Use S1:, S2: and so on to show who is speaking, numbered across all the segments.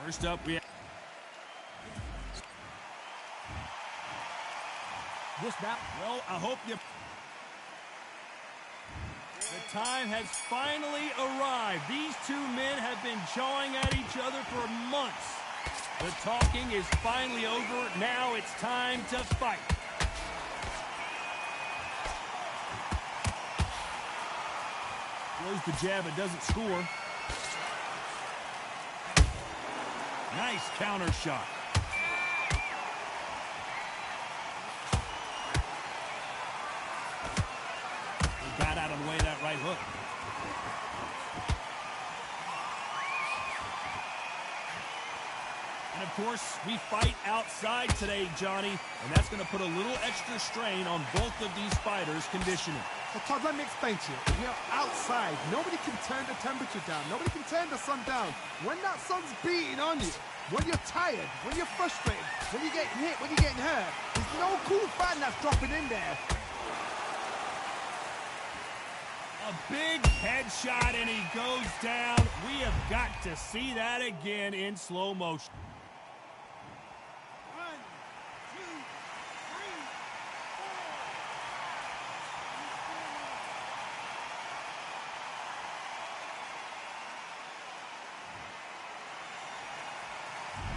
S1: First up, we have
S2: this now.
S1: Well, I hope you... The time has finally arrived. These two men have been jawing at each other for months. The talking is finally over. Now it's time to fight. Throws the jab, it doesn't score. Nice counter shot. He got out of the way of that right hook. And of course, we fight outside today, Johnny, and that's going to put a little extra strain on both of these fighters' conditioning.
S2: Well, Todd, let me explain to you. You know, outside, nobody can turn the temperature down. Nobody can turn the sun down. When that sun's beating on you, when you're tired, when you're frustrated, when you're getting hit, when you're getting hurt, there's no cool fan that's dropping in there.
S1: A big headshot, and he goes down. We have got to see that again in slow motion.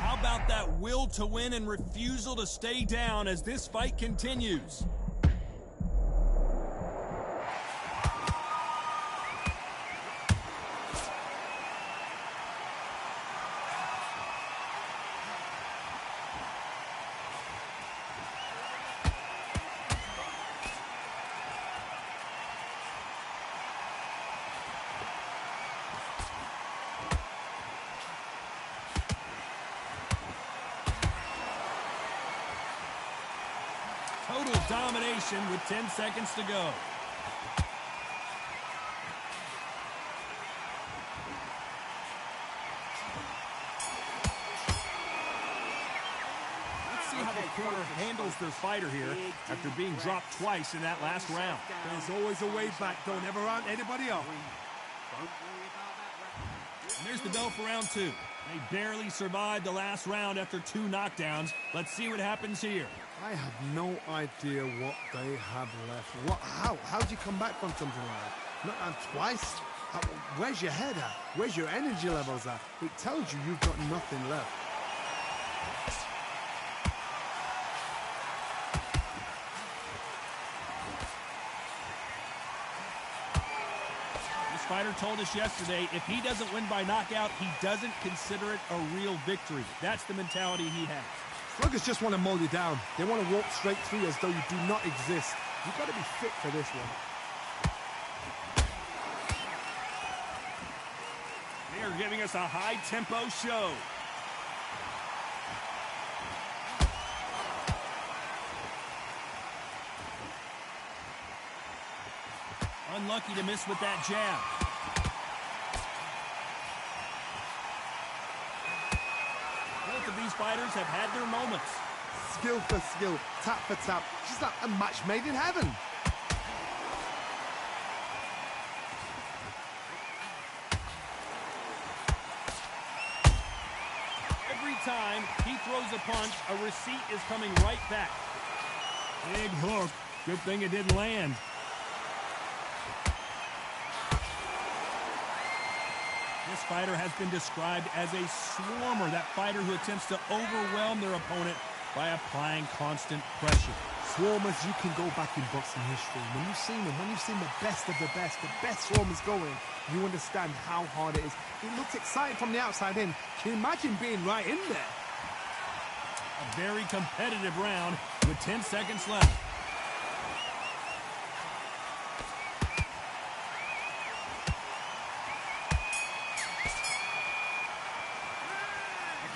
S1: How about that will to win and refusal to stay down as this fight continues? Total domination with 10 seconds to go. Let's see how the corner handles their fighter here after being dropped twice in that last round.
S2: There's always a way back. Don't ever round anybody up.
S1: And there's the bell for round two. They barely survived the last round after 2 knockdowns. Let's see what happens here.
S2: I have no idea what they have left. How do you come back from something like that? Not twice? Where's your head at? Where's your energy levels at? It tells you you've got nothing left.
S1: This fighter told us yesterday, if he doesn't win by knockout, he doesn't consider it a real victory. That's the mentality he has.
S2: Sluggers just want to mow you down. They want to walk straight through you as though you do not exist. You've got to be fit for this one.
S1: They are giving us a high-tempo show. Unlucky to miss with that jab. Both of these fighters have had their moments.
S2: Skill for skill, tap for tap. She's like a match made in heaven.
S1: Every time he throws a punch, a receipt is coming right back. Big hook. Good thing it didn't land. This fighter has been described as a swarmer, that fighter who attempts to overwhelm their opponent by applying constant pressure.
S2: Swarmers, you can go back in boxing history. When you've seen them, when you've seen the best swarmers going, you understand how hard it is. It looks exciting from the outside in. Can you imagine being right in there?
S1: A very competitive round with 10 seconds left.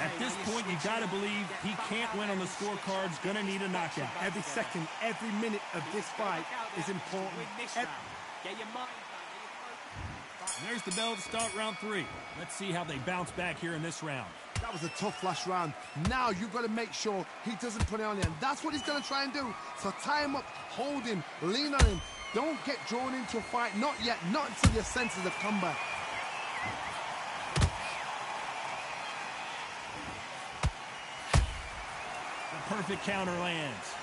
S1: At this point, you got to believe he can't win on the scorecards, gonna need a knockout.
S2: Every second, every minute of this fight is important.
S1: There's the bell to start round 3. Let's see how they bounce back here in this round.
S2: That was a tough last round. Now you've got to make sure he doesn't put it on you, and that's what he's going to try and do. So tie him up, hold him, lean on him. Don't get drawn into a fight. Not yet. Not until your senses have come back.
S1: perfect counter lands.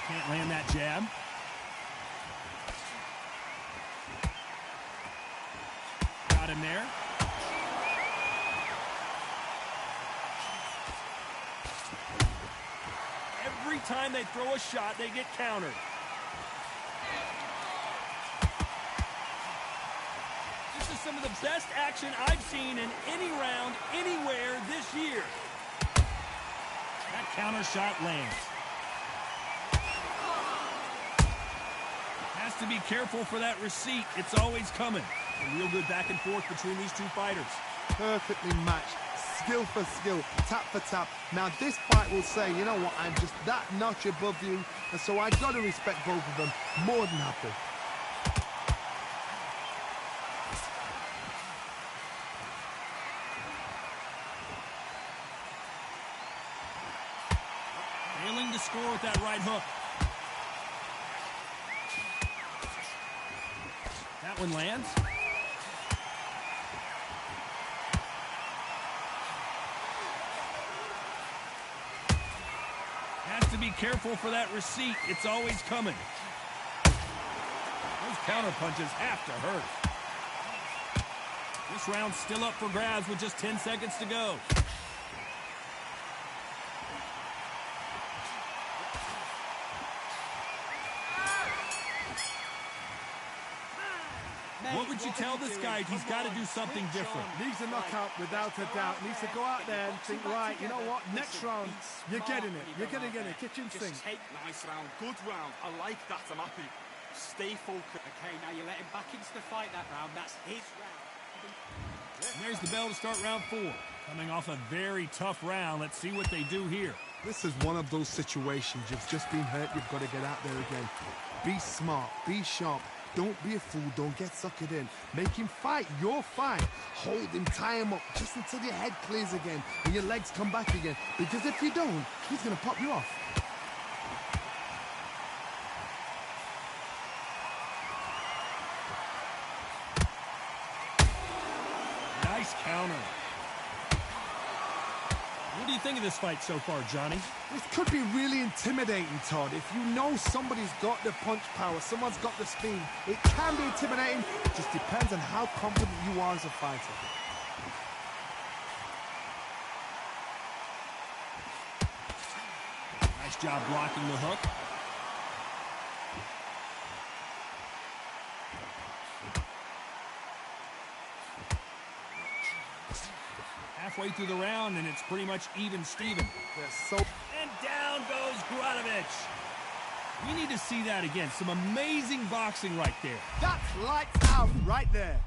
S1: Can't land that jab. Got him there. Every time they throw a shot, they get countered. This is some of the best action I've seen in any round, anywhere this year. That counter shot lands. Has to be careful for that receipt. It's always coming. A real good back and forth between these two fighters.
S2: Perfectly matched. Skill for skill, tap for tap. Now this fight will say, you know what, I'm just that notch above you, and so I gotta respect both of them. More than happy.
S1: Failing to score with that right hook. That one lands. Has to be careful for that receipt. It's always coming. Those counter punches have to hurt. This round's still up for grabs with just 10 seconds to go. What would you tell this guy? He's got to do something different.
S2: Needs a knockout without a doubt. Needs to go out there and think, right, you know what, next round, you're getting it. You're going to get it. Kitchen sink.
S3: Nice round, good round. I like that, I'm happy. Stay focused.
S4: Okay, now you let him back into the fight that round. That's his round.
S1: And there's the bell to start round 4. Coming off a very tough round. Let's see what they do here.
S2: This is one of those situations. You've just been hurt. You've got to get out there again. Be smart. Be sharp. Don't be a fool. Don't get suckered in. Make him fight your fight. Hold him, tie him up just until your head clears again and your legs come back again. Because if you don't, he's going to pop you off.
S1: Nice counter. What do you think of this fight so far, Johnny?
S2: This could be really intimidating, Todd. If you know somebody's got the punch power, someone's got the speed, it can be intimidating. It just depends on how confident you are as a fighter.
S1: Nice job blocking the hook. Halfway through the round, and it's pretty much even Steven. And down goes Gradovic. We need to see that again. Some amazing boxing right there.
S2: That's lights out right there.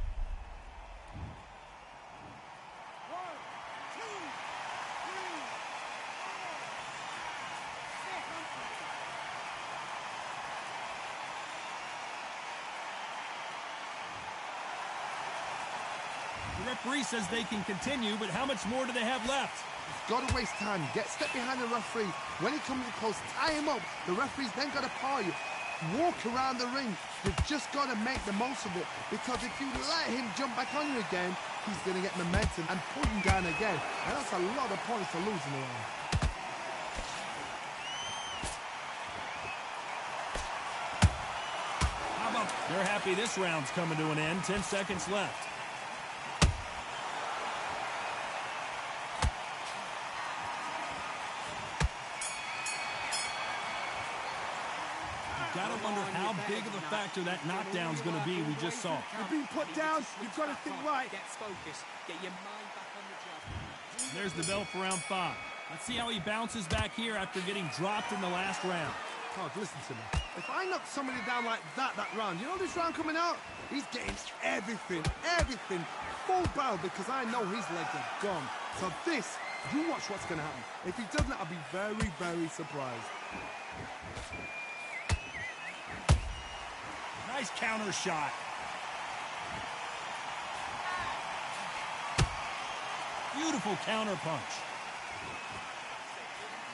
S1: The referee says they can continue, but how much more do they have left?
S2: Got to waste time. Step behind the referee. When he comes in close, tie him up. The referee's then got to paw you. Walk around the ring. You've just got to make the most of it. Because if you let him jump back on you again, he's going to get momentum and pull you down again. And that's a lot of points to lose in the round.
S1: How about they're happy this round's coming to an end. 10 seconds left. Gotta wonder how big of a factor that knockdown's gonna be. We just saw.
S2: You're being put down. You've got to think right.
S4: Get focused. Get your mind back on the job.
S1: There's the bell for round 5. Let's see how he bounces back here after getting dropped in the last round.
S2: Todd, listen to me. If I knock somebody down like that round, you know this round coming out? He's getting everything, full barrel because I know his legs are gone. So this, you watch what's going to happen. If he doesn't, I'll be very, very surprised.
S1: Nice counter shot. Beautiful counter punch.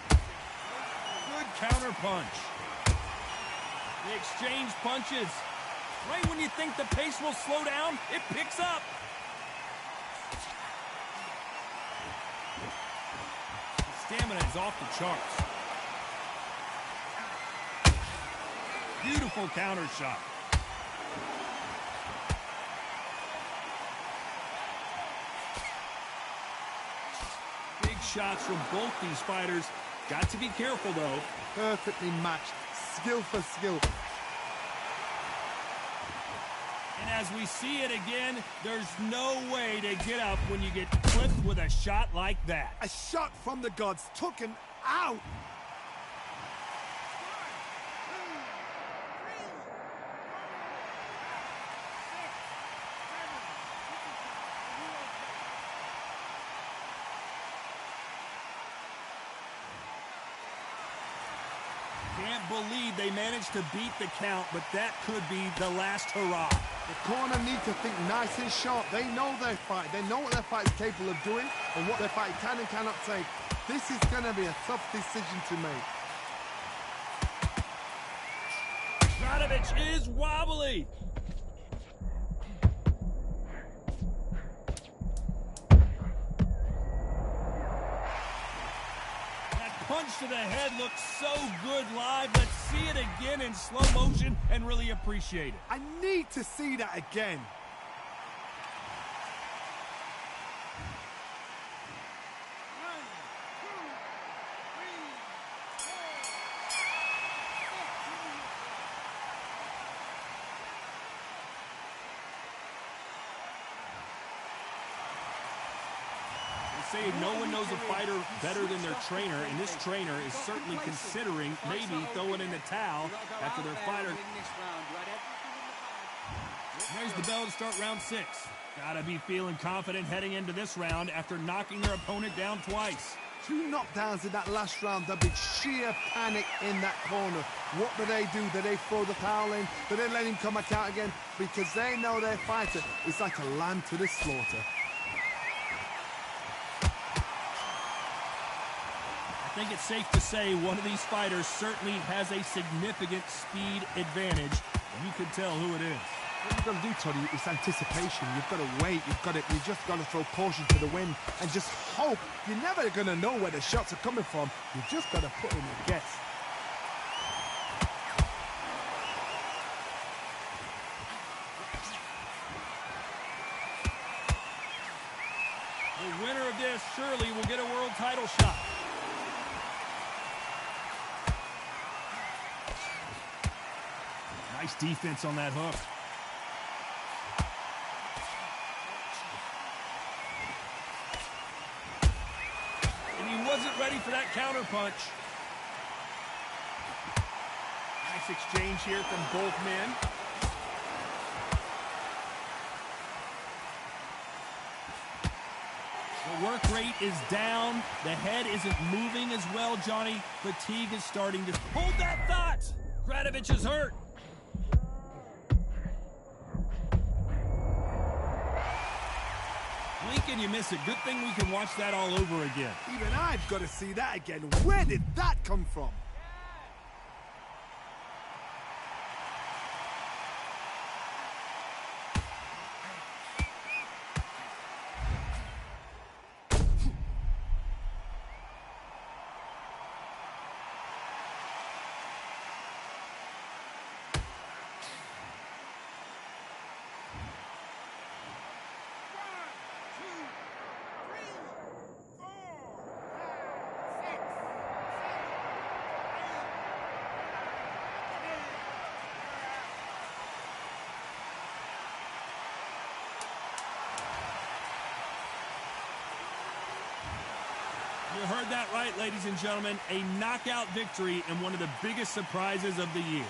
S1: Good counter punch. They exchange punches. Right when you think the pace will slow down, it picks up. Stamina is off the charts. Beautiful counter shot. Big shots from both these fighters. Got to be careful, though.
S2: Perfectly matched. Skill for skill.
S1: And as we see it again, there's no way to get up when you get clipped with a shot like that.
S2: A shot from the gods took him out.
S1: Can't believe they managed to beat the count, but that could be the last hurrah.
S2: The corner need to think nice and sharp. They know their fight. They know what their fight is capable of doing and what their fight can and cannot take. This is going to be a tough decision to make.
S1: Radovich is wobbly. Punch to the head looks so good live. Let's see it again in slow motion and really appreciate it.
S2: I need to see that again.
S1: Say no one knows a fighter better than their trainer, and this trainer is certainly considering maybe throwing in the towel after their fighter. There's the bell to start round 6. Gotta be feeling confident heading into this round after knocking their opponent down twice.
S2: 2 knockdowns in that last round. There'll be sheer panic in that corner. What do? Do they throw the towel in? Do they let him come back out again? Because they know their fighter is like a lamb to the slaughter.
S1: I think it's safe to say one of these fighters certainly has a significant speed advantage. You can tell who it is.
S2: What you've got to do, Toddy, is anticipation. You've got to wait. You just got to throw caution to the wind and just hope. You're never going to know where the shots are coming from. You just got to put in a guess.
S1: The winner of this surely will get a world title shot. Nice defense on that hook. And he wasn't ready for that counter punch. Nice exchange here from both men. The work rate is down. The head isn't moving as well, Johnny. Fatigue is starting to... Hold that thought! Radovich is hurt. Blink and you miss it. Good thing we can watch that all over again.
S2: Even I've got to see that again. Where did that come from?
S1: You heard that right, ladies and gentlemen. A knockout victory and one of the biggest surprises of the year.